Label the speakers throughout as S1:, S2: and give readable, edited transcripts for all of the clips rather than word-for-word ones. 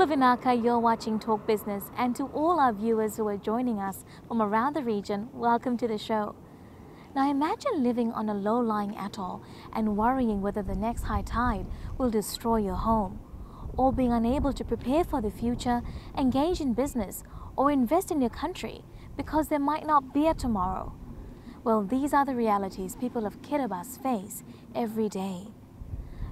S1: Vinaka, you're watching Talk Business, and to all our viewers who are joining us from around the region, welcome to the show. Now imagine living on a low-lying atoll and worrying whether the next high tide will destroy your home, or being unable to prepare for the future, engage in business, or invest in your country because there might not be a tomorrow. Well, these are the realities people of Kiribati face every day.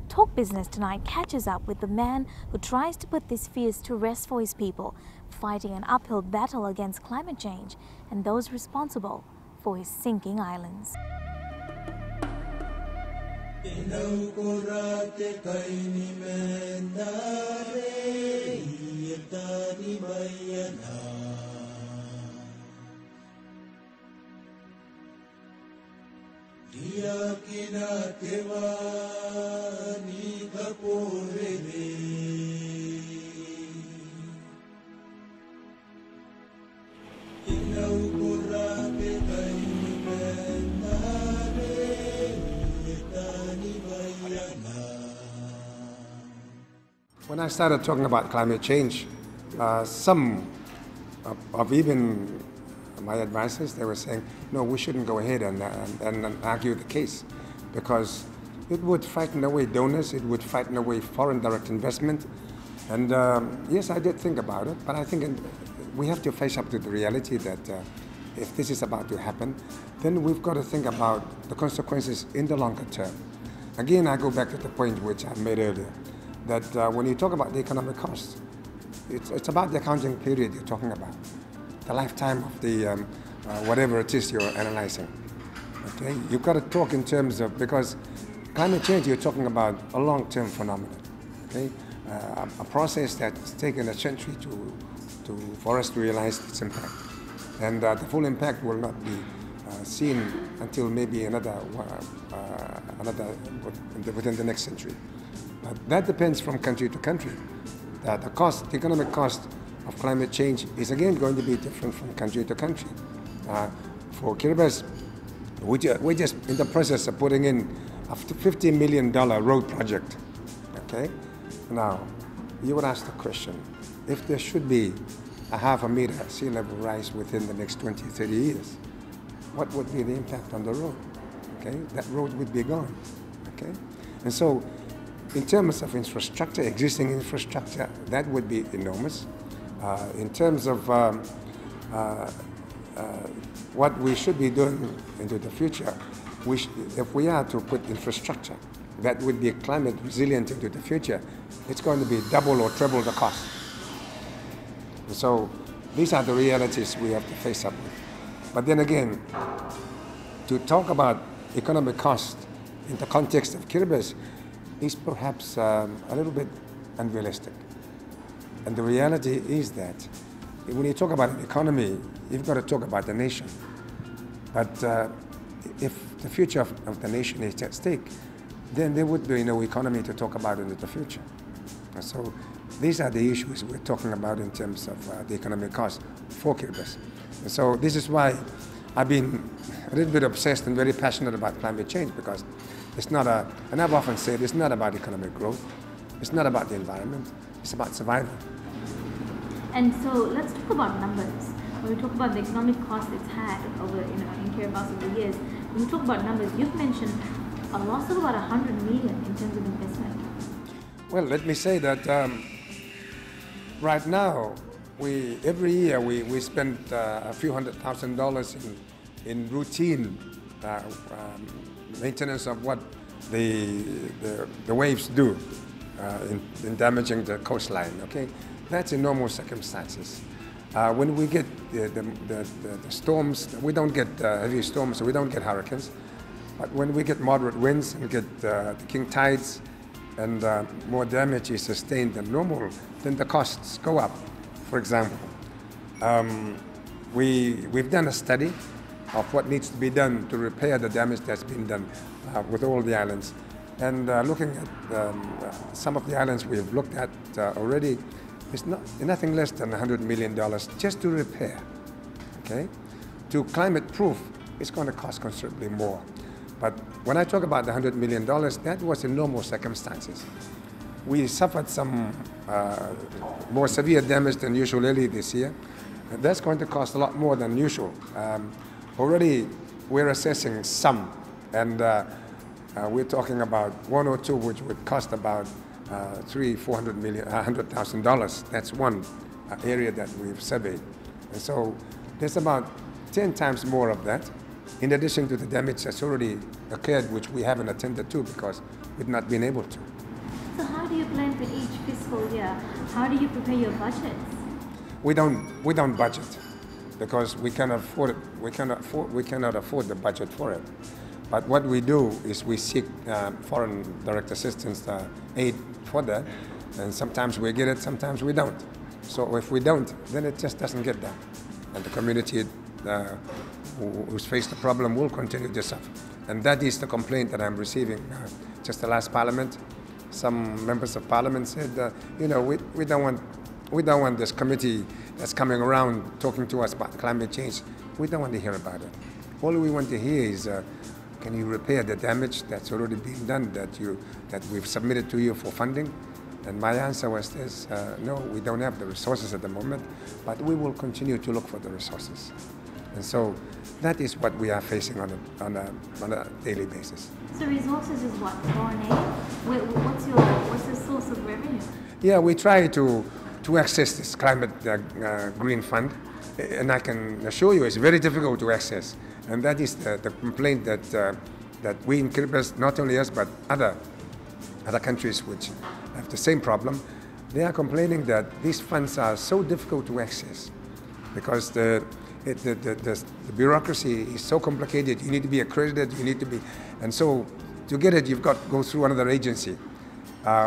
S1: Talk Business tonight catches up with the man who tries to put these fears to rest for his people, fighting an uphill battle against climate change and those responsible for his sinking islands.
S2: When I started talking about climate change, some of even my advisors, they were saying, no, we shouldn't go ahead and argue the case because it would frighten away donors, it would frighten away foreign direct investment. And yes, I did think about it, but I think we have to face up to the reality that if this is about to happen, then we've got to think about the consequences in the longer term. Again, I go back to the point which I made earlier, that when you talk about the economic cost, it's about the accounting period you're talking about, the lifetime of the whatever it is you're analyzing. Okay, you've got to talk in terms of, because climate change, you're talking about a long-term phenomenon. Okay, a process that's taken a century for us to realize its impact, and the full impact will not be seen until maybe another within the next century. But that depends from country to country. The economic cost of climate change is again going to be different from country to country. For Kiribati, we're just in the process of putting in a $50 million road project. Okay, now you would ask the question: if there should be a ½ meter sea level rise within the next 20, 30 years, what would be the impact on the road? Okay, that road would be gone. Okay, and so in terms of infrastructure, existing infrastructure, that would be enormous. In terms of what we should be doing into the future, if we are to put infrastructure that would be climate resilient into the future, it's going to be double or triple the cost. So these are the realities we have to face up with. But then again, to talk about economic cost in the context of Kiribati is perhaps a little bit unrealistic. And the reality is that when you talk about an economy, you've got to talk about the nation. But if the future of the nation is at stake, then there would be no economy to talk about in the future. And so these are the issues we're talking about in terms of the economic cost for Kiribati. And so this is why I've been a little bit obsessed and very passionate about climate change, because it's not and I've often said, it's not about economic growth, it's not about the environment, it's about survival.
S1: And so let's talk about numbers. When we talk about the economic cost it's had over in Kiribati over the years, when we talk about numbers, you've mentioned a loss of about 100 million in terms of investment.
S2: Well, let me say that right now, every year we spend a few $100,000 in routine maintenance of what the waves do in damaging the coastline. Okay, that's in normal circumstances. When we get the storms, we don't get heavy storms, so we don't get hurricanes. But when we get moderate winds and get the king tides, and more damage is sustained than normal, then the costs go up. For example, we've done a study of what needs to be done to repair the damage that's been done with all the islands. And looking at some of the islands we've looked at already, it's nothing less than $100 million just to repair. Okay? To climate proof, it's going to cost considerably more. But when I talk about the $100 million, that was in normal circumstances. We suffered some more severe damage than usual early this year. And that's going to cost a lot more than usual. Already we're assessing some, and we're talking about one or two which would cost about $100,000. That's one area that we've surveyed. And so there's about 10 times more of that, in addition to the damage that's already occurred, which we haven't attended to because we've not been able to.
S1: So how do you plan for each fiscal year? How do you prepare your budgets?
S2: We don't budget because we cannot afford it. We cannot afford the budget for it. But what we do is we seek foreign direct assistance aid for that, and sometimes we get it, sometimes we don't. So if we don't, then it just doesn't get done, and the community who's faced the problem will continue to suffer. And that is the complaint that I'm receiving. Just the last Parliament, some members of Parliament said, we don't want this committee that's coming around talking to us about climate change. We don't want to hear about it. All we want to hear is, can you repair the damage that's already been done, that we've submitted to you for funding? And my answer was this: no, we don't have the resources at the moment, but we will continue to look for the resources. And so that is what we are facing on a daily basis.
S1: So resources is what? Foreign aid? What's the source of revenue?
S2: Yeah, we try to access this climate green fund, and I can assure you it's very difficult to access. And that is the complaint that we in Kiribati, not only us but other countries which have the same problem, they are complaining that these funds are so difficult to access because the bureaucracy is so complicated. You need to be accredited, and so to get it, you've got to go through another agency,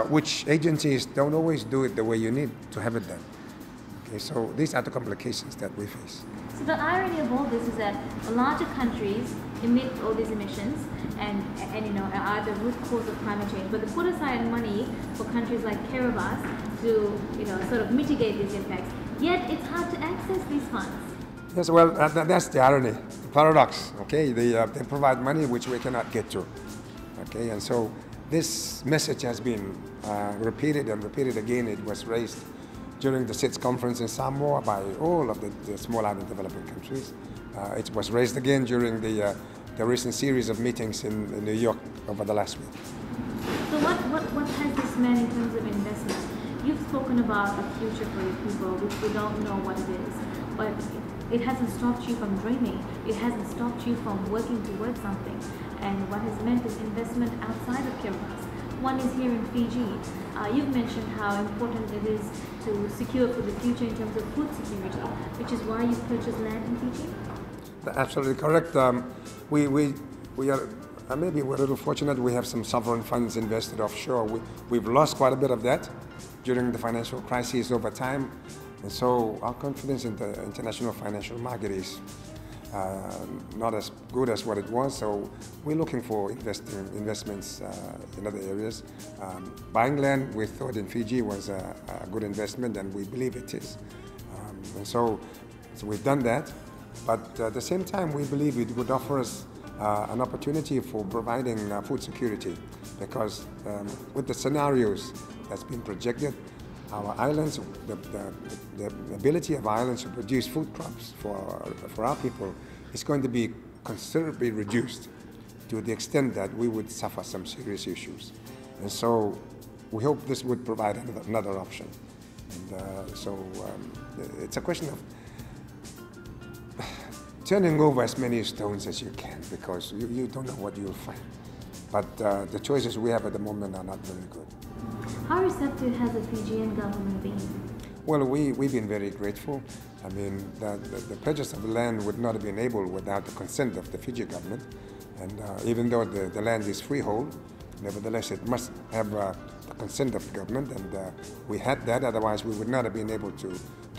S2: which agencies don't always do it the way you need to have it done. Okay, so these are the complications that we face.
S1: So the irony of all this is that larger countries emit all these emissions and are the root cause of climate change. But they put aside money for countries like Kiribati to sort of mitigate these impacts. Yet it's hard to access these funds.
S2: Yes, well, that's the irony, the paradox. Okay, they provide money which we cannot get to. Okay, and so this message has been repeated and repeated again. It was raised during the SIDS conference in Samoa by all of the small island developing countries. It was raised again during the recent series of meetings in New York over the last week.
S1: So what has this meant in terms of investment? You've spoken about a future for your people, which we don't know what it is, but it hasn't stopped you from dreaming. It hasn't stopped you from working towards something. And what has meant is investment outside of Kiribati. One is here in Fiji. You've mentioned how important it is to secure for the future in terms of food security, which is why you've purchased land in Fiji?
S2: Absolutely correct. We are maybe we're a little fortunate. We have some sovereign funds invested offshore. We've lost quite a bit of that during the financial crisis over time, and so our confidence in the international financial market is not as good as what it was. So we're looking for investments in other areas. Buying land, we thought in Fiji was a good investment, and we believe it is. And so we've done that. But at the same time, we believe it would offer us an opportunity for providing food security, because with the scenarios that's been projected, our islands, the ability of our islands to produce food crops for our people is going to be considerably reduced to the extent that we would suffer some serious issues. And so we hope this would provide another option. And it's a question of turning over as many stones as you can, because you don't know what you'll find. But the choices we have at the moment are not very good.
S1: How receptive has the Fijian government been?
S2: Well, we've been very grateful. I mean, the purchase of the land would not have been able without the consent of the Fiji government. And even though the land is freehold, nevertheless it must have the consent of the government, and we had that, otherwise we would not have been able to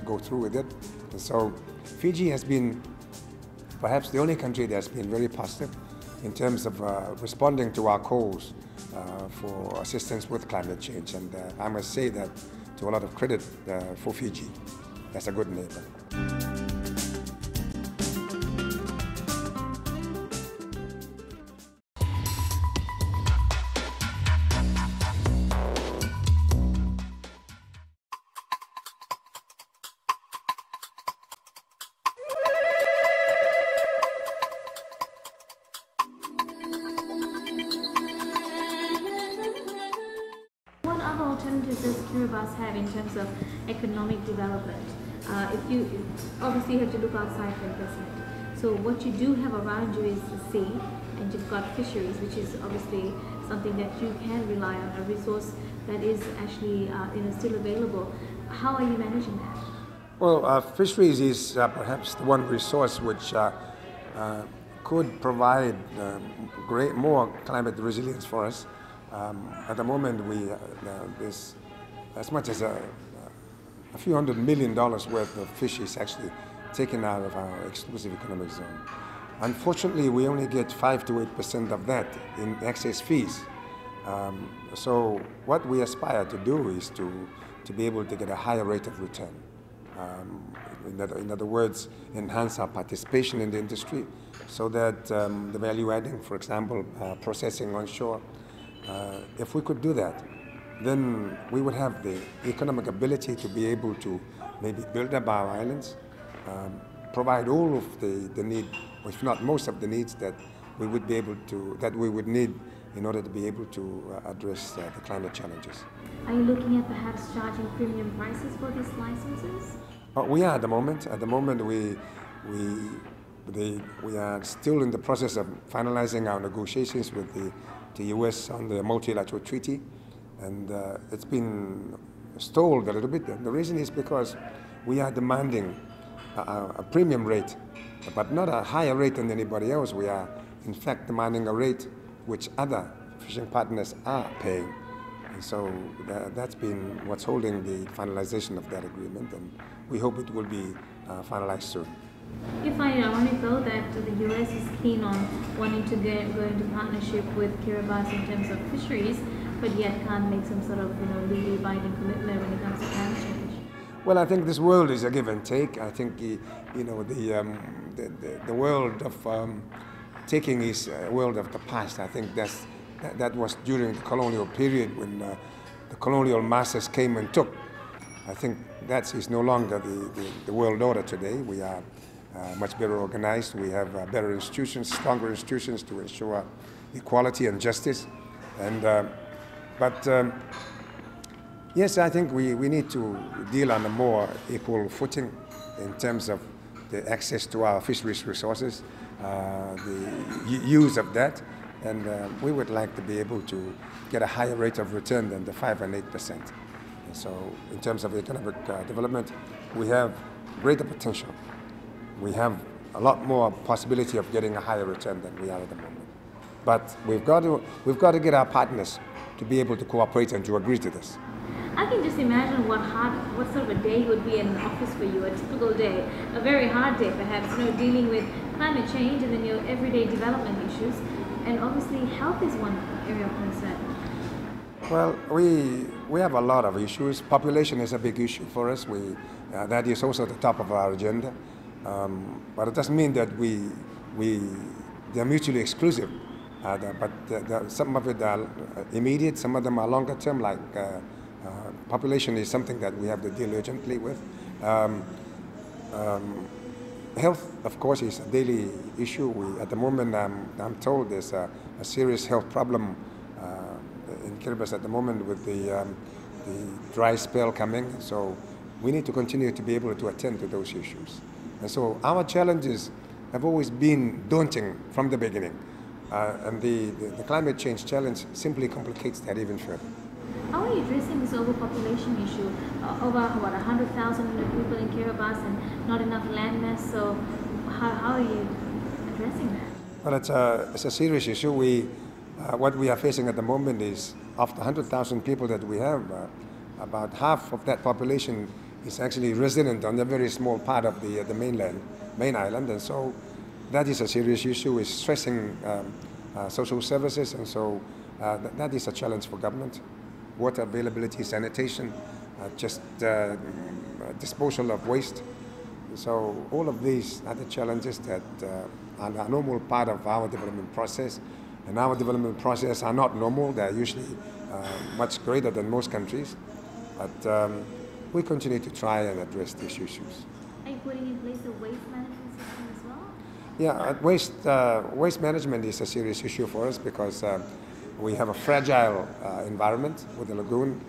S2: go through with it. And so Fiji has been perhaps the only country that's been very positive in terms of responding to our calls for assistance with climate change. And I must say that to a lot of credit for Fiji as a good neighbor.
S1: Kiribati have in terms of economic development? If you obviously have to look outside for investment. So what you do have around you is the sea, and you've got fisheries, which is obviously something that you can rely on, a resource that is actually still available. How are you managing that?
S2: Well, fisheries is perhaps the one resource which could provide more climate resilience for us. At the moment, there's as much as a few $100 million worth of fish is actually taken out of our exclusive economic zone. Unfortunately, we only get 5 to 8% of that in excess fees. So what we aspire to do is to be able to get a higher rate of return. In other words, enhance our participation in the industry so that the value adding, for example, processing onshore, if we could do that, then we would have the economic ability to be able to maybe build up our islands, provide all of the need, if not most of the needs that we would be able to, that we would need in order to be able to address the climate challenges.
S1: Are you looking at perhaps charging premium prices for these licenses?
S2: We are at the moment. At the moment, we are still in the process of finalizing our negotiations with the U.S. on the multilateral treaty, and it's been stalled a little bit. And the reason is because we are demanding a premium rate, but not a higher rate than anybody else. We are, in fact, demanding a rate which other fishing partners are paying. And so that's been what's holding the finalization of that agreement, and we hope it will be finalized soon.
S1: You find it ironic though that the U.S. is keen on wanting to go into partnership with Kiribati in terms of fisheries, but yet can't make some sort of legally binding commitment when it comes to climate change.
S2: Well, I think this world is a give and take. I think the world of taking is a world of the past. I think that was during the colonial period when the colonial masters came and took. I think that is no longer the world order today. We are much better organized. We have better institutions, stronger institutions to ensure equality and justice. And yes, I think we need to deal on a more equal footing in terms of the access to our fisheries resources, the use of that, and we would like to be able to get a higher rate of return than the 5 and 8%. And so in terms of economic development, we have greater potential. We have a lot more possibility of getting a higher return than we are at the moment. But we've got to get our partners to be able to cooperate and to agree to this.
S1: I can just imagine what sort of a day would be in an office for you, a typical day, a very hard day perhaps, dealing with climate change and then your everyday development issues, and obviously health is one area of concern.
S2: Well, we have a lot of issues. Population is a big issue for us. That is also at the top of our agenda, but it doesn't mean that they're mutually exclusive. But some of it are immediate, some of them are longer term, like population is something that we have to deal urgently with. Health, of course, is a daily issue. At the moment, I'm told there's a serious health problem in Kiribati at the moment with the dry spell coming. So we need to continue to be able to attend to those issues. And so our challenges have always been daunting from the beginning. And the climate change challenge simply complicates that even further.
S1: How are you addressing this overpopulation issue? Over 100,000 people in Kiribati and not enough land mass. So how are you addressing that?
S2: Well, it's a serious issue. What we are facing at the moment is, of the 100,000 people that we have, about half of that population is actually resident on a very small part of the main island, and so that is a serious issue. It's stressing social services, and so that is a challenge for government. Water availability, sanitation, disposal of waste. So all of these are the challenges that are a normal part of our development process. And our development process are not normal. They're usually much greater than most countries. But we continue to try and address these issues.
S1: Are you putting in place a waste management system as well?
S2: Yeah, waste management is a serious issue for us because we have a fragile environment with the lagoon,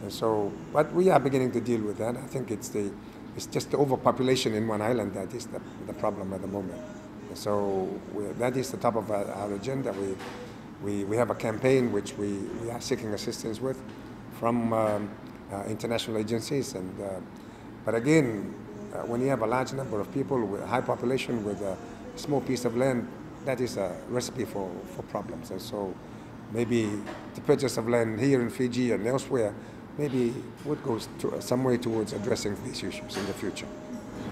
S2: And so, but we are beginning to deal with that. I think it's just the overpopulation in one island that is the problem at the moment. And so that is the top of our agenda. We have a campaign which we are seeking assistance with from international agencies. But again, when you have a large number of people with a high population with a small piece of land, that is a recipe for problems. And so maybe the purchase of land here in Fiji and elsewhere maybe would go some way towards addressing these issues in the future.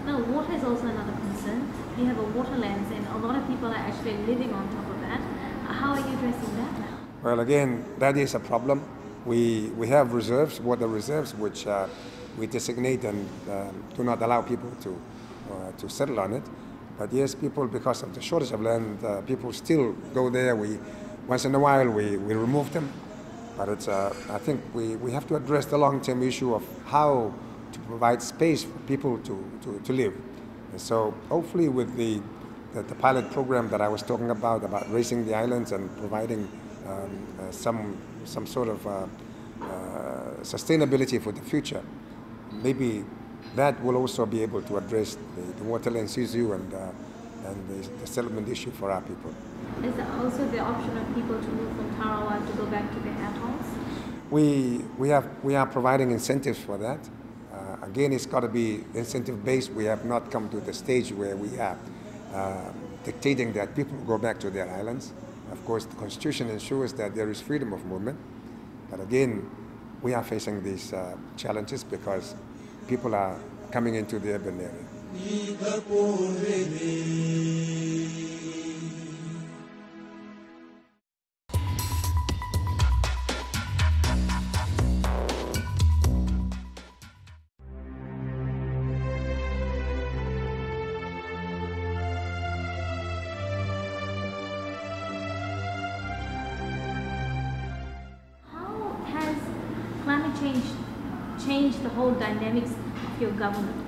S1: Now, water is also another concern. We have a waterlands and a lot of people are actually living on top of that. How are you addressing that now?
S2: Well, again, that is a problem. We have reserves, water reserves, which we designate and do not allow people to settle on it. But yes, people, because of the shortage of land, people still go there. Once in a while, we remove them. But I think we have to address the long-term issue of how to provide space for people to live. And so hopefully with the pilot program that I was talking about raising the islands and providing some sort of sustainability for the future, maybe that will also be able to address the waterlands issue and the settlement issue for our people.
S1: Is there also the option of people to move from Tarawa to go back to the atolls?
S2: We are providing incentives for that. Again, it's got to be incentive-based. We have not come to the stage where we are dictating that people go back to their islands. Of course, the Constitution ensures that there is freedom of movement. But again, we are facing these challenges because people are coming into the urban area.
S1: Climate change changed the whole dynamics of your government.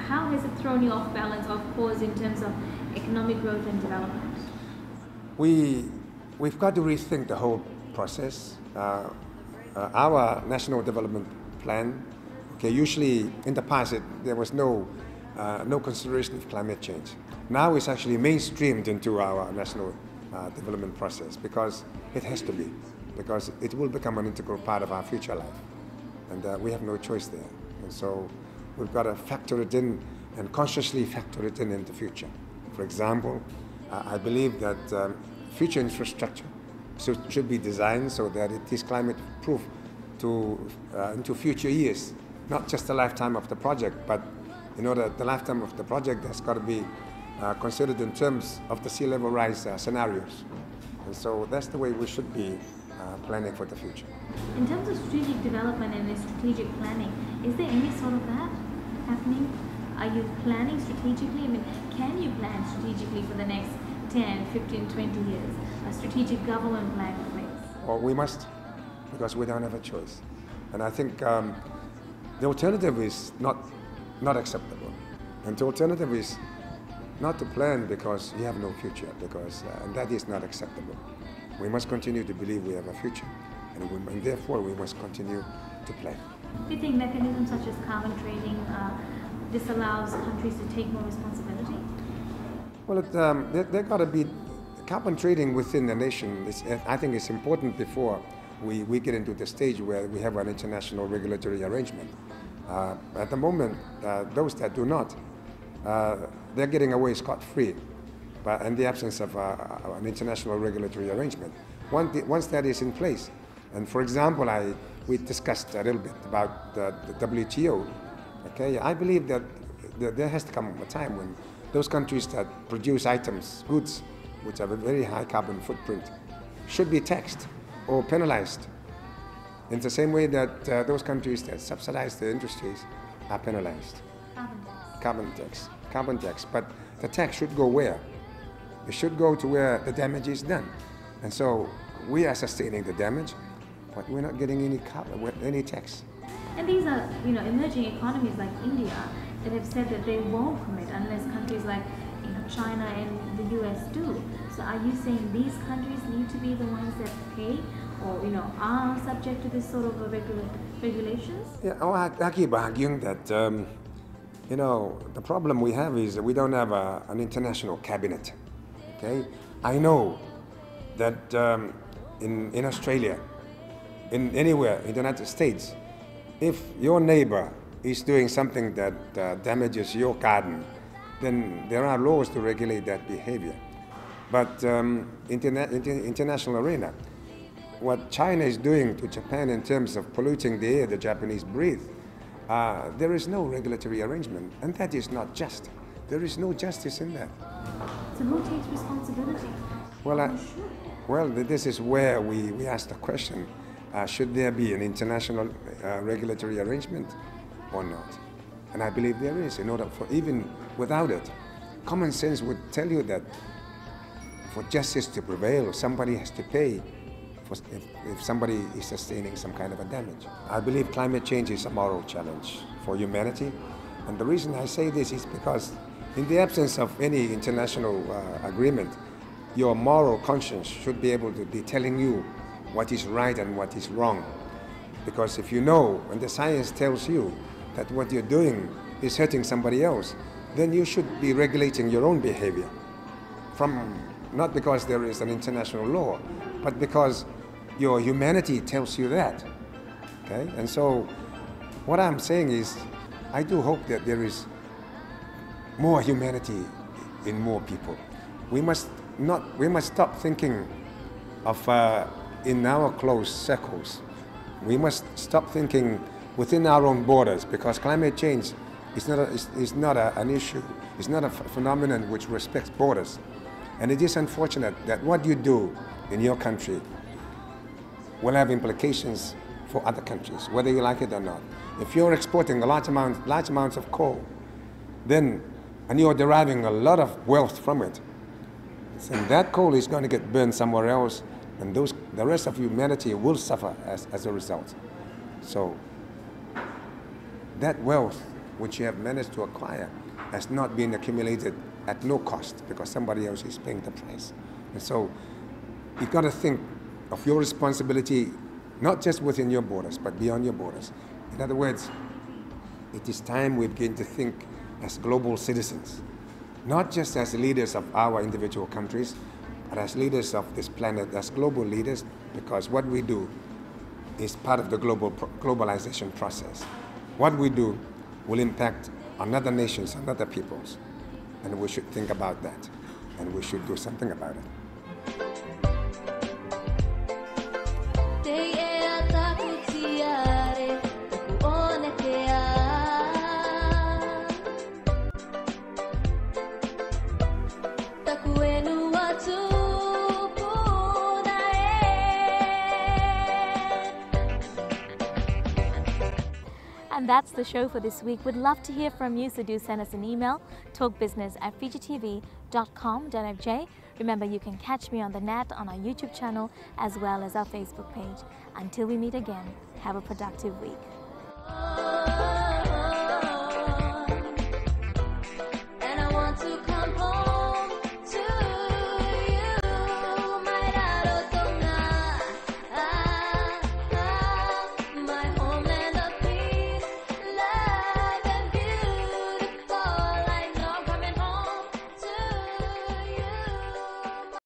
S1: How has it thrown you off balance, of course, in terms of economic growth and development?
S2: We've got to rethink the whole process. Our national development plan, okay, usually in the past there was no consideration of climate change. Now it's actually mainstreamed into our national development process because it has to be, because it will become an integral part of our future life. And we have no choice there. And so we've got to factor it in and consciously factor it in the future. For example, I believe that future infrastructure should be designed so that it is climate proof into future years, not just the lifetime of the project, but the lifetime of the project has got to be considered in terms of the sea level rise scenarios. And so that's the way we should be planning for the future.
S1: In terms of strategic development and strategic planning, is there any sort of that happening? Are you planning strategically? I mean, can you plan strategically for the next 10, 15, 20 years? A strategic government plan in place?
S2: Well, we must, because we don't have a choice. And I think the alternative is not acceptable. And the alternative is not to plan because you have no future, and that is not acceptable. We must continue to believe we have a future, and therefore we must continue to plan.
S1: Do you think mechanisms such as carbon trading disallows countries to take more responsibility?
S2: Well, there got to be carbon trading within the nation. I think it's important before we get into the stage where we have an international regulatory arrangement. At the moment, those that do not, they're getting away scot-free. But in the absence of an international regulatory arrangement. Once that is in place, and for example, we discussed a little bit about the WTO, okay, I believe that there has to come a time when those countries that produce goods, which have a very high carbon footprint, should be taxed or penalized in the same way that those countries that subsidize the industries are penalized. Carbon tax. But the tax should go where? It should go to where the damage is done. And so we are sustaining the damage, but we're not getting any tax.
S1: And these are, emerging economies like India that have said that they won't commit unless countries like, China and the US do. So are you saying these countries need to be the ones that pay, or are subject to this sort of regulations?
S2: Yeah, I keep arguing that the problem we have is that we don't have an international cabinet. Okay, I know that in Australia, in anywhere in the United States, if your neighbor is doing something that damages your garden, then there are laws to regulate that behavior. But international arena, what China is doing to Japan in terms of polluting the air the Japanese breathe, there is no regulatory arrangement, and that is not just. There is no justice in that.
S1: So who takes responsibility?
S2: Well, this is where we ask the question, should there be an international regulatory arrangement or not? And I believe there is, in order for, even without it, common sense would tell you that for justice to prevail, somebody has to pay if somebody is sustaining some kind of a damage. I believe climate change is a moral challenge for humanity. And the reason I say this is because in the absence of any international agreement, your moral conscience should be able to be telling you what is right and what is wrong. Because if you know, and the science tells you that what you're doing is hurting somebody else, then you should be regulating your own behavior. Not because there is an international law, but because your humanity tells you that. Okay? And so what I'm saying is, I do hope that there is more humanity in more people. We must stop thinking of in our close circles. We must stop thinking within our own borders, because climate change is not an issue. It's not a phenomenon which respects borders. And it is unfortunate that what you do in your country will have implications for other countries, whether you like it or not. If you're exporting a large amounts of coal, and you're deriving a lot of wealth from it, then that coal is going to get burned somewhere else, and the rest of humanity will suffer as a result. So that wealth which you have managed to acquire has not been accumulated at no cost, because somebody else is paying the price. And so you've got to think of your responsibility, not just within your borders, but beyond your borders. In other words, it is time we begin to think as global citizens, not just as leaders of our individual countries, but as leaders of this planet, as global leaders, because what we do is part of the globalization process. What we do will impact on other nations and other peoples, and we should think about that, and we should do something about it.
S1: And that's the show for this week. We'd love to hear from you, so do send us an email, talkbusiness@fujitv.com.fj. Remember, you can catch me on the net on our YouTube channel as well as our Facebook page. Until we meet again, have a productive week.